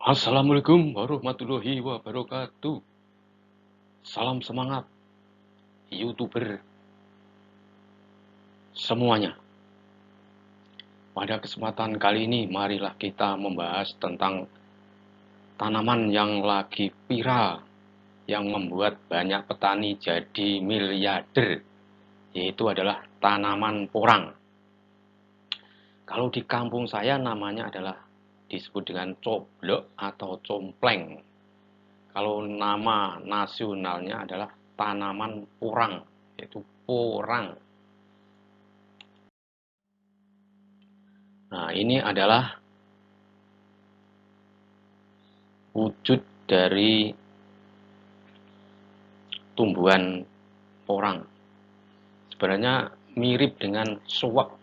Assalamualaikum warahmatullahi wabarakatuh. Salam semangat, YouTuber semuanya. Pada kesempatan kali ini, marilah kita membahas tentang tanaman yang lagi viral, yang membuat banyak petani jadi miliarder, yaitu adalah tanaman porang. Kalau di kampung saya namanya adalah disebut dengan coblok atau compleng. Kalau nama nasionalnya adalah tanaman porang, yaitu porang. Nah, ini adalah wujud dari tumbuhan porang. Sebenarnya mirip dengan suwak.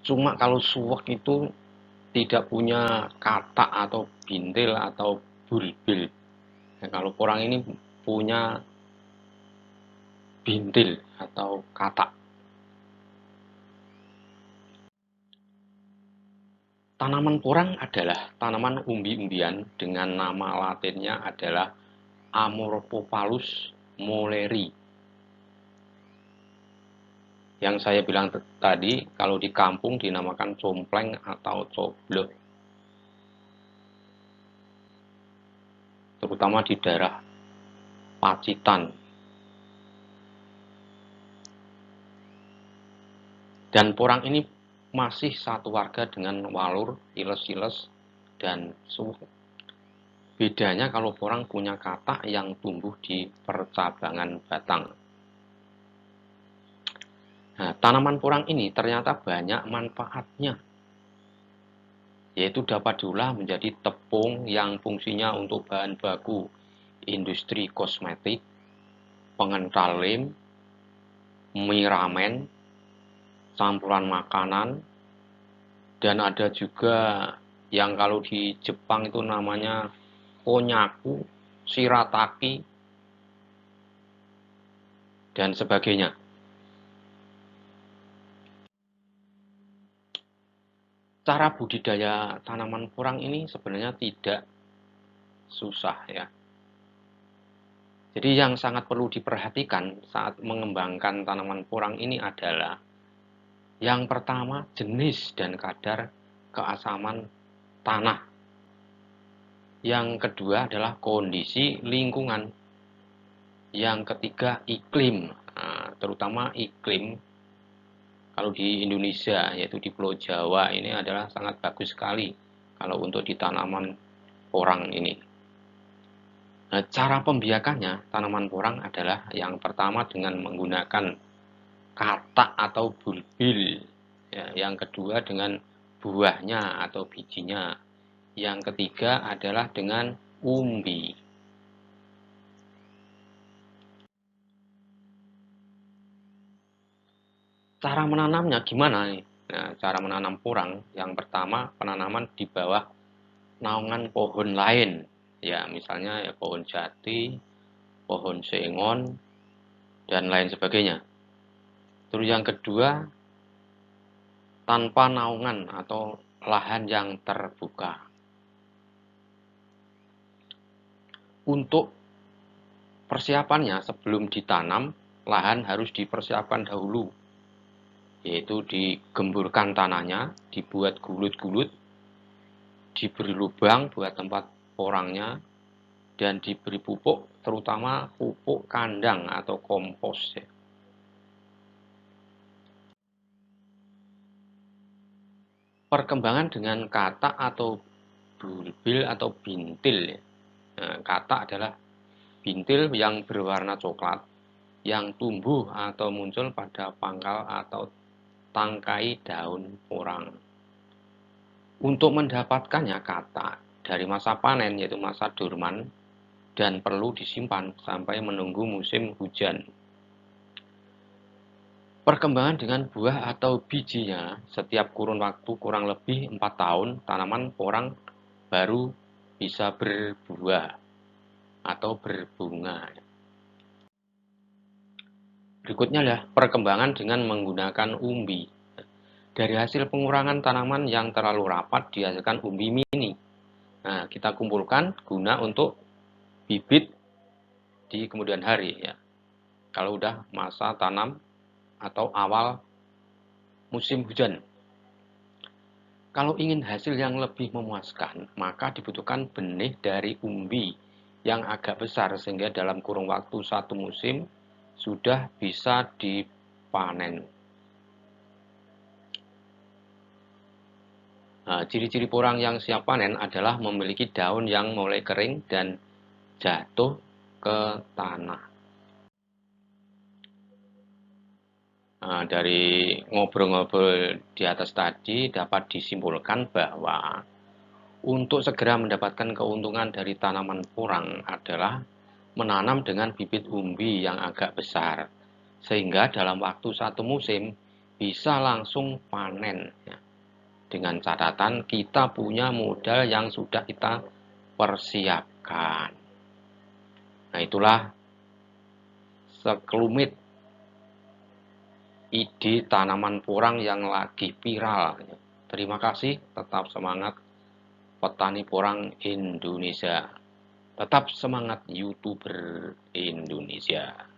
Cuma kalau suwak itu tidak punya katak atau bintil atau bulbil. Nah, kalau porang ini punya bintil atau katak. Tanaman porang adalah tanaman umbi-umbian dengan nama latinnya adalah Amorphophallus molleri. Yang saya bilang tadi, kalau di kampung dinamakan compleng atau coblok. Terutama di daerah Pacitan. Dan porang ini masih satu warga dengan walur, iles-iles, dan suwak. Bedanya kalau porang punya katak yang tumbuh di percabangan batang. Nah, tanaman porang ini ternyata banyak manfaatnya, yaitu dapat diolah menjadi tepung yang fungsinya untuk bahan baku industri kosmetik, pengental lem, mie ramen, campuran makanan, dan ada juga yang kalau di Jepang itu namanya konyaku, shirataki, dan sebagainya. Cara budidaya tanaman porang ini sebenarnya tidak susah ya. Jadi yang sangat perlu diperhatikan saat mengembangkan tanaman porang ini adalah yang pertama jenis dan kadar keasaman tanah. Yang kedua adalah kondisi lingkungan. Yang ketiga iklim, nah, terutama iklim kalau di Indonesia yaitu di Pulau Jawa ini adalah sangat bagus sekali kalau untuk di tanaman porang ini. Nah, cara pembiakannya tanaman porang adalah yang pertama dengan menggunakan katak atau bulbil, ya, yang kedua dengan buahnya atau bijinya, yang ketiga adalah dengan umbi. Cara menanamnya gimana nih? Nah, cara menanam porang yang pertama penanaman di bawah naungan pohon lain, ya misalnya ya pohon jati, pohon sengon, dan lain sebagainya. Terus yang kedua tanpa naungan atau lahan yang terbuka. Untuk persiapannya sebelum ditanam, lahan harus dipersiapkan dahulu, yaitu digemburkan tanahnya, dibuat gulut-gulut, diberi lubang buat tempat porangnya, dan diberi pupuk, terutama pupuk kandang atau kompos. Ya. Perkembangan dengan katak atau bulbil atau bintil. Ya. Nah, katak adalah bintil yang berwarna coklat yang tumbuh atau muncul pada pangkal atau tangkai daun porang. Untuk mendapatkannya katak dari masa panen yaitu masa dorman dan perlu disimpan sampai menunggu musim hujan. Perkembangan dengan buah atau bijinya setiap kurun waktu kurang lebih 4 tahun tanaman porang baru bisa berbuah atau berbunga. Berikutnya adalah perkembangan dengan menggunakan umbi. Dari hasil pengurangan tanaman yang terlalu rapat dihasilkan umbi mini. Nah, kita kumpulkan guna untuk bibit di kemudian hari ya. Kalau udah masa tanam atau awal musim hujan. Kalau ingin hasil yang lebih memuaskan, maka dibutuhkan benih dari umbi yang agak besar sehingga dalam kurun waktu satu musim sudah bisa dipanen. Nah, ciri-ciri porang yang siap panen adalah memiliki daun yang mulai kering dan jatuh ke tanah. Nah, dari ngobrol-ngobrol di atas tadi dapat disimpulkan bahwa untuk segera mendapatkan keuntungan dari tanaman porang adalah menanam dengan bibit umbi yang agak besar, sehingga dalam waktu satu musim bisa langsung panen. Ya. Dengan catatan kita punya modal yang sudah kita persiapkan. Nah, itulah sekelumit ide tanaman porang yang lagi viral. Terima kasih, tetap semangat petani porang Indonesia. Tetap semangat YouTuber Indonesia.